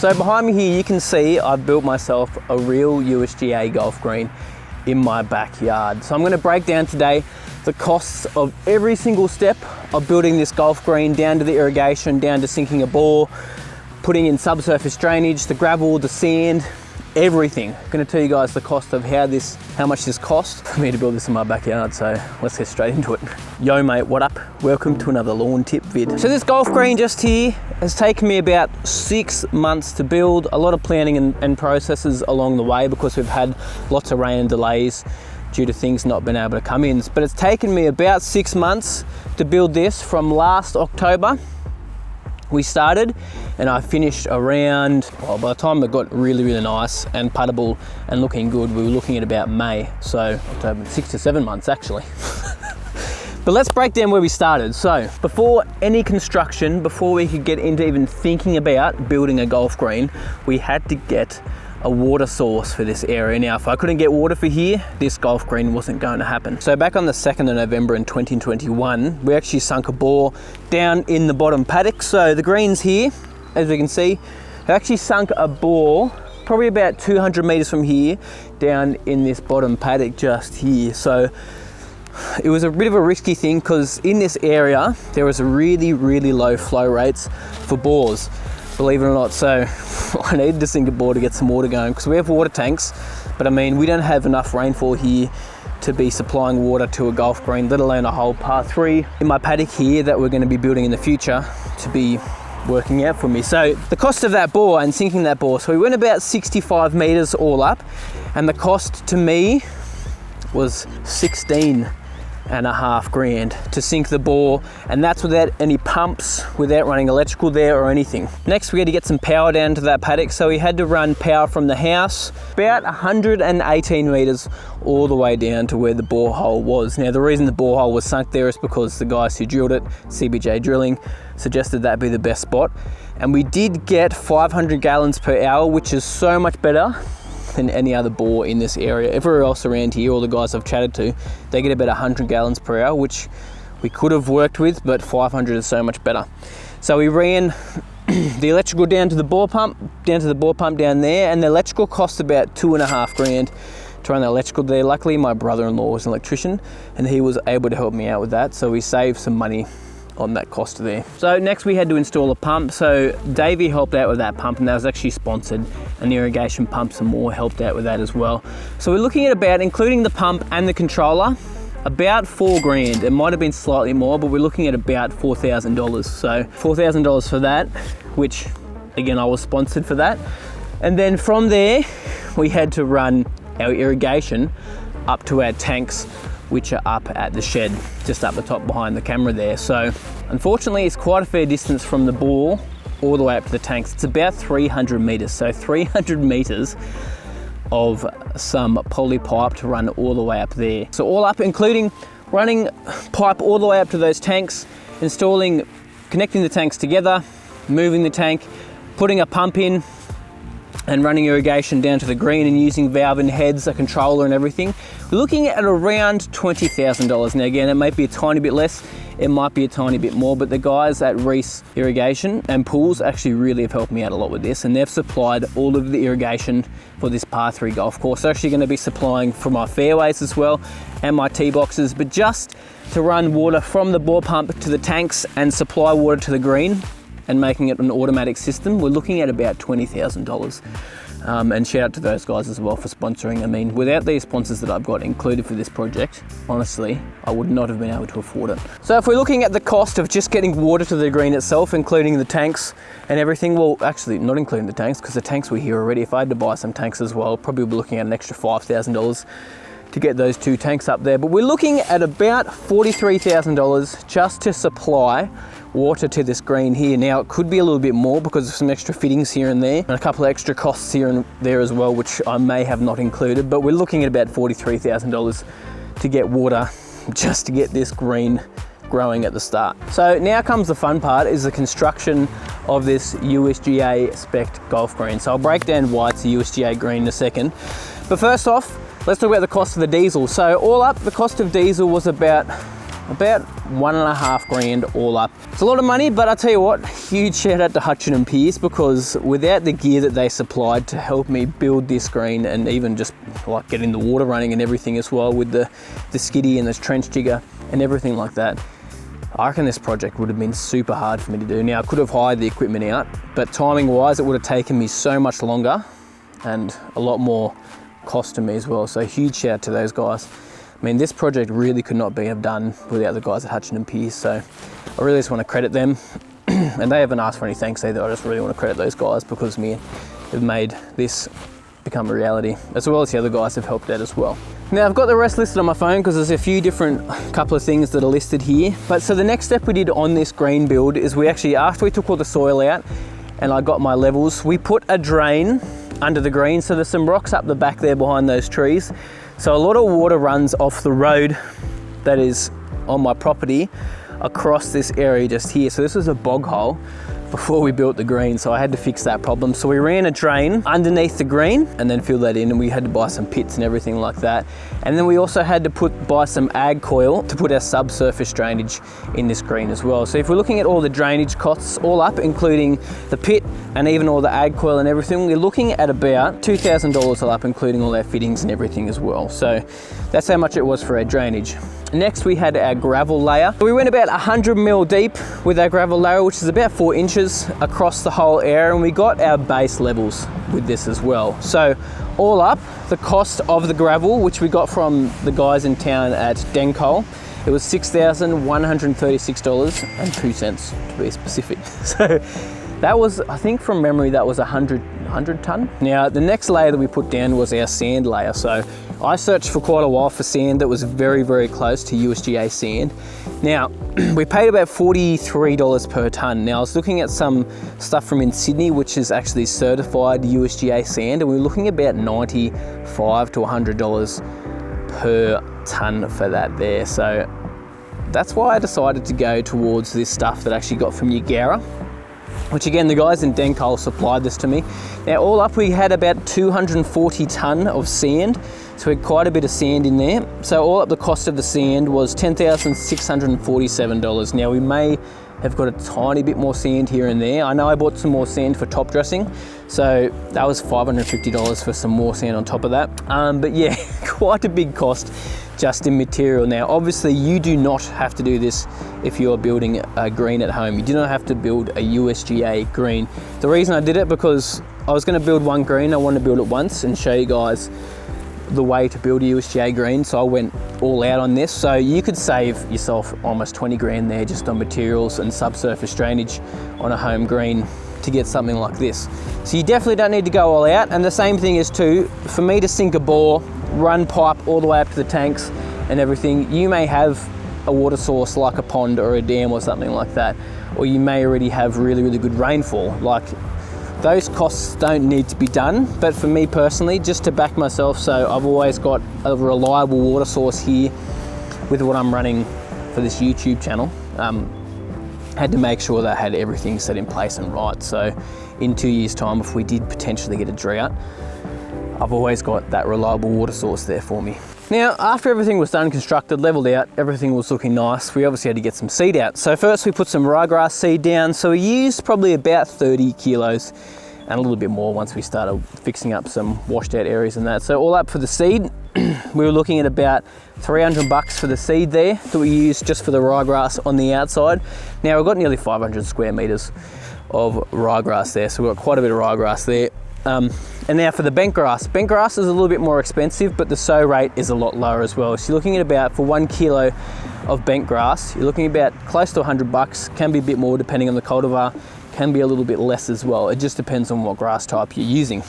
So behind me here, you can see I've built myself a real USGA golf green in my backyard. So I'm going to break down today the costs of every single step of building this golf green, down to the irrigation, down to sinking a bore, putting in subsurface drainage, the gravel, the sand, everything. I'm going to tell you guys the cost of how much this cost for me to build this in my backyard. So let's get straight into it. Yo mate, what up? Welcome to another lawn tip vid. So this golf green just here has taken me about 6 months to build. A lot of planning and processes along the way because we've had lots of rain and delays due to things not being able to come in. But it's taken me about 6 months to build this. From last October we started, and I finished around, well, by the time it got really nice and puttable and looking good, we were looking at about May. So October, 6 to 7 months actually. But let's break down where we started. So before any construction, before we could get into even thinking about building a golf green, we had to get a water source for this area. Now, if I couldn't get water for here, this golf green wasn't going to happen. So back on the 2nd of November in 2021, we actually sunk a bore down in the bottom paddock. So the greens here, as we can see, have actually sunk a bore probably about 200 meters from here down in this bottom paddock just here. So it was a bit of a risky thing because in this area, there was really low flow rates for bores, believe it or not. So I needed to sink a bore to get some water going because we have water tanks, but I mean, we don't have enough rainfall here to be supplying water to a golf green, let alone a whole par 3 in my paddock here that we're going to be building in the future to be working out for me. So the cost of that bore and sinking that bore, so we went about 65 meters all up, and the cost to me was 16.5 grand to sink the bore, and that's without any pumps, without running electrical there or anything. Next, we had to get some power down to that paddock, so we had to run power from the house about 118 meters all the way down to where the borehole was. Now, the reason the borehole was sunk there is because the guys who drilled it, CBJ Drilling, suggested that be the best spot, and we did get 500 gallons per hour, which is so much better than any other bore in this area. Everywhere else around here, all the guys I've chatted to, they get about 100 gallons per hour, which we could have worked with, but 500 is so much better. So we ran the electrical down to the bore pump, down there, and the electrical cost about 2.5 grand to run the electrical there. Luckily, my brother-in-law was an electrician, and he was able to help me out with that, so we saved some money on that cost there. So next we had to install a pump. So Davey helped out with that pump, and that was actually sponsored, and the irrigation pumps and more helped out with that as well. So we're looking at about, including the pump and the controller, about 4 grand. It might have been slightly more, but we're looking at about $4,000. So $4,000 for that, which again, I was sponsored for that. And then from there, we had to run our irrigation up to our tanks, which are up at the shed, just up the top behind the camera there. So unfortunately, it's quite a fair distance from the bore all the way up to the tanks. It's about 300 meters. So 300 meters of some poly pipe to run all the way up there. So all up, including running pipe all the way up to those tanks, connecting the tanks together, moving the tank, putting a pump in, and running irrigation down to the green and using valve and heads, a controller and everything. We're looking at around $20,000. Now again, it might be a tiny bit less, it might be a tiny bit more, but the guys at Reese Irrigation and Pools actually really have helped me out a lot with this, and they've supplied all of the irrigation for this par 3 golf course. They're actually going to be supplying for my fairways as well and my tee boxes, but just to run water from the bore pump to the tanks and supply water to the green and making it an automatic system, we're looking at about $20,000. And shout out to those guys as well for sponsoring. I mean, without these sponsors that I've got included for this project, honestly, I would not have been able to afford it. So if we're looking at the cost of just getting water to the green itself, including the tanks and everything, well, actually not including the tanks, because the tanks were here already. If I had to buy some tanks as well, probably be looking at an extra $5,000 to get those 2 tanks up there. But we're looking at about $43,000 just to supply water to this green here. Now, it could be a little bit more because of some extra fittings here and there, and a couple of extra costs here and there as well, which I may have not included, but we're looking at about $43,000 to get water just to get this green growing at the start. So now comes the fun part, is the construction of this USGA spec golf green. So I'll break down why it's a USGA green in a second. But first off, let's talk about the cost of the diesel. So all up, the cost of diesel was about 1.5 grand all up. It's a lot of money, but I'll tell you what, huge shout out to Hutchin and Pearce, because without the gear that they supplied to help me build this green, and even just like getting the water running and everything as well with the skiddy and this trench jigger and everything like that, I reckon this project would have been super hard for me to do. Now, I could have hired the equipment out, but timing wise, it would have taken me so much longer and a lot more cost to me as well. So huge shout out to those guys. I mean, this project really could not be done without the guys at Hutchin and Pearce. So I really just want to credit them. And they haven't asked for any thanks either. I just really want to credit those guys, because me have made this become a reality, as well as the other guys have helped out as well. Now, I've got the rest listed on my phone because there's a few different couple of things that are listed here. But so the next step we did on this green build is we actually, after we took all the soil out and I got my levels, we put a drain under the green. So there's some rocks up the back there behind those trees. So a lot of water runs off the road that is on my property across this area just here. So this was a bog hole before we built the green, so I had to fix that problem. So we ran a drain underneath the green and then fill that in, and we had to buy some pits and everything like that. And then we also had to buy some ag coil to put our subsurface drainage in this green as well. So if we're looking at all the drainage costs all up, including the pit and even all the ag coil and everything, we're looking at about $2,000 all up, including all our fittings and everything as well. So that's how much it was for our drainage. Next, we had our gravel layer. We went about 100 mil deep with our gravel layer, which is about 4 inches across the whole area, and we got our base levels with this as well. So all up, the cost of the gravel, which we got from the guys in town at Dencoal, it was $6,136.02 to be specific. So that was, I think from memory, that was 100 ton. Now, the next layer that we put down was our sand layer. So I searched for quite a while for sand that was very, very close to USGA sand. Now, we paid about $43 per ton. Now, I was looking at some stuff from in Sydney, which is actually certified USGA sand, and we were looking at about $95 to $100 per ton for that there. So that's why I decided to go towards this stuff that I actually got from Yagara, which again, the guys in Dencoal supplied this to me. Now, all up, we had about 240 ton of sand. So we had quite a bit of sand in there. So all up, the cost of the sand was $10,647. Now, we may have got a tiny bit more sand here and there. I know I bought some more sand for top dressing. So that was $550 for some more sand on top of that. But yeah, quite a big cost just in material. Now, obviously you do not have to do this if you're building a green at home. You do not have to build a USGA green. The reason I did it, because I was going to build one green, I wanted to build it once and show you guys the way to build a USGA green. So I went all out on this. So you could save yourself almost 20 grand there just on materials and subsurface drainage on a home green to get something like this. So you definitely don't need to go all out. And the same thing is too, for me to sink a bore, run pipe all the way up to the tanks and everything, you may have a water source like a pond or a dam or something like that, or you may already have really, really good rainfall. Like, those costs don't need to be done, but for me personally, just to back myself, so I've always got a reliable water source here with what I'm running for this YouTube channel. Had to make sure that I had everything set in place and right. So in 2 years' time, if we did potentially get a drought, I've always got that reliable water source there for me. Now, after everything was done, constructed, leveled out, everything was looking nice, we obviously had to get some seed out. So first we put some ryegrass seed down. So we used probably about 30 kilos and a little bit more once we started fixing up some washed out areas and that. So all up for the seed, we were looking at about $300 for the seed there that we used just for the ryegrass on the outside. Now we've got nearly 500 square meters of ryegrass there. So we've got quite a bit of ryegrass there. And now for the bent grass. Bent grass is a little bit more expensive, but the sow rate is a lot lower as well. So you're looking at about, for 1 kilo of bent grass, you're looking about close to $100, can be a bit more depending on the cultivar, can be a little bit less as well. It just depends on what grass type you're using.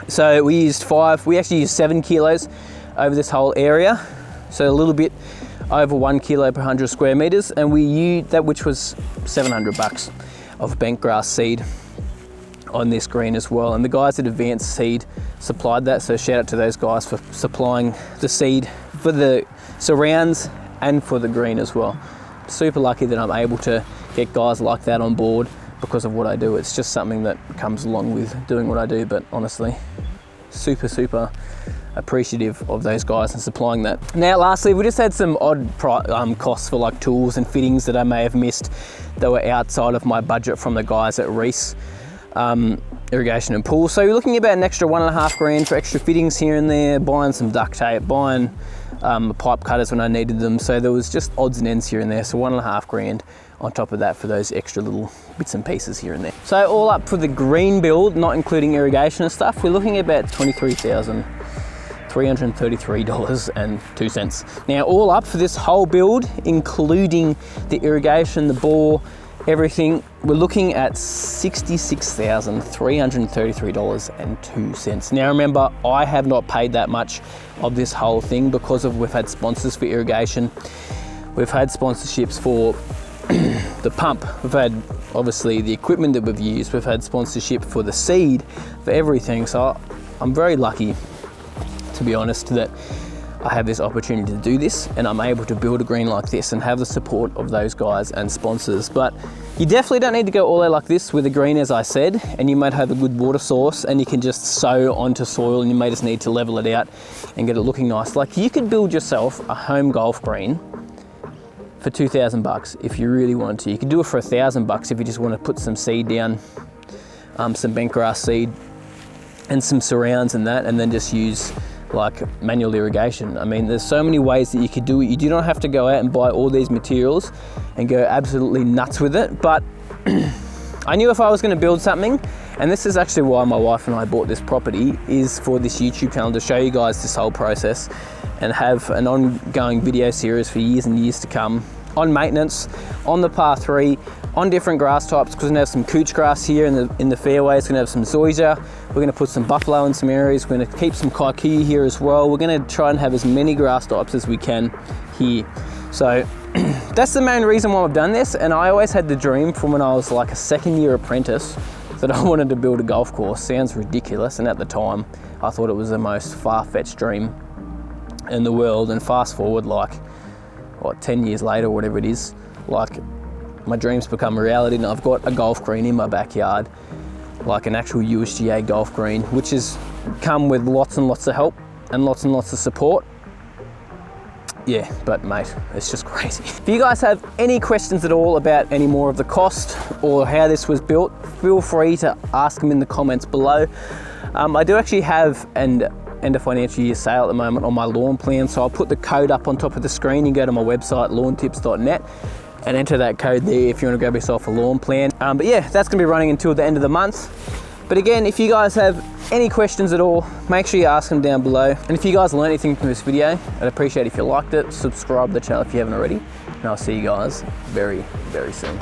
So we actually used 7 kilos over this whole area. So a little bit over 1 kilo per 100 square meters. And we used that, which was $700 of bent grass seed on this green as well. And the guys at Advanced Seed supplied that, so shout out to those guys for supplying the seed for the surrounds and for the green as well. Super lucky that I'm able to get guys like that on board because of what I do. It's just something that comes along with doing what I do, but honestly, super, super appreciative of those guys and supplying that. Now, lastly, we just had some odd costs for like tools and fittings that I may have missed that were outside of my budget from the guys at Reese Irrigation and Pool. So you're looking at about an extra $1.5 grand for extra fittings here and there, buying some duct tape, buying pipe cutters when I needed them. So there was just odds and ends here and there. So $1.5 grand on top of that for those extra little bits and pieces here and there. So all up for the green build, not including irrigation and stuff, we're looking at about $23,333.02. Now all up for this whole build, including the irrigation, the bore, everything, we're looking at $66,333.02. Now remember, I have not paid that much of this whole thing because we've had sponsors for irrigation. We've had sponsorships for the pump. We've had obviously the equipment that we've used. We've had sponsorship for the seed, for everything. So I'm very lucky, to be honest, that I have this opportunity to do this and I'm able to build a green like this and have the support of those guys and sponsors. But you definitely don't need to go all out like this with a green, as I said, and you might have a good water source and you can just sow onto soil, and you may just need to level it out and get it looking nice. Like, you could build yourself a home golf green for $2,000 if you really want to. You could do it for $1,000 if you just want to put some seed down, some bent grass seed and some surrounds and that, and then just use like manual irrigation. I mean, there's so many ways that you could do it. You do not have to go out and buy all these materials and go absolutely nuts with it. But I knew if I was going to build something, and this is actually why my wife and I bought this property, is for this YouTube channel, to show you guys this whole process and have an ongoing video series for years and years to come on maintenance, on the par 3, on different grass types, because we're gonna have some couch grass here in the fairways, we're gonna have some zoysia, we're gonna put some buffalo in some areas, we're gonna keep some kikuyu here as well. We're gonna try and have as many grass types as we can here. So that's the main reason why I've done this. And I always had the dream from when I was like a second-year apprentice that I wanted to build a golf course. Sounds ridiculous, and at the time I thought it was the most far-fetched dream in the world. And fast forward like, what, 10 years later, whatever it is, like, my dreams become a reality, and I've got a golf green in my backyard, like an actual USGA golf green, which has come with lots and lots of help and lots of support. Yeah, but mate, it's just crazy. If you guys have any questions at all about any more of the cost or how this was built, feel free to ask them in the comments below. I do actually have an end of financial year sale at the moment on my lawn plan, so I'll put the code up on top of the screen. You can go to my website, lawntips.net, and enter that code there if you want to grab yourself a lawn plan. But yeah, that's going to be running until the end of the month. But again, if you guys have any questions at all, make sure you ask them down below. And if you guys learned anything from this video, I'd appreciate it if you liked it. Subscribe to the channel if you haven't already, and I'll see you guys very, very soon.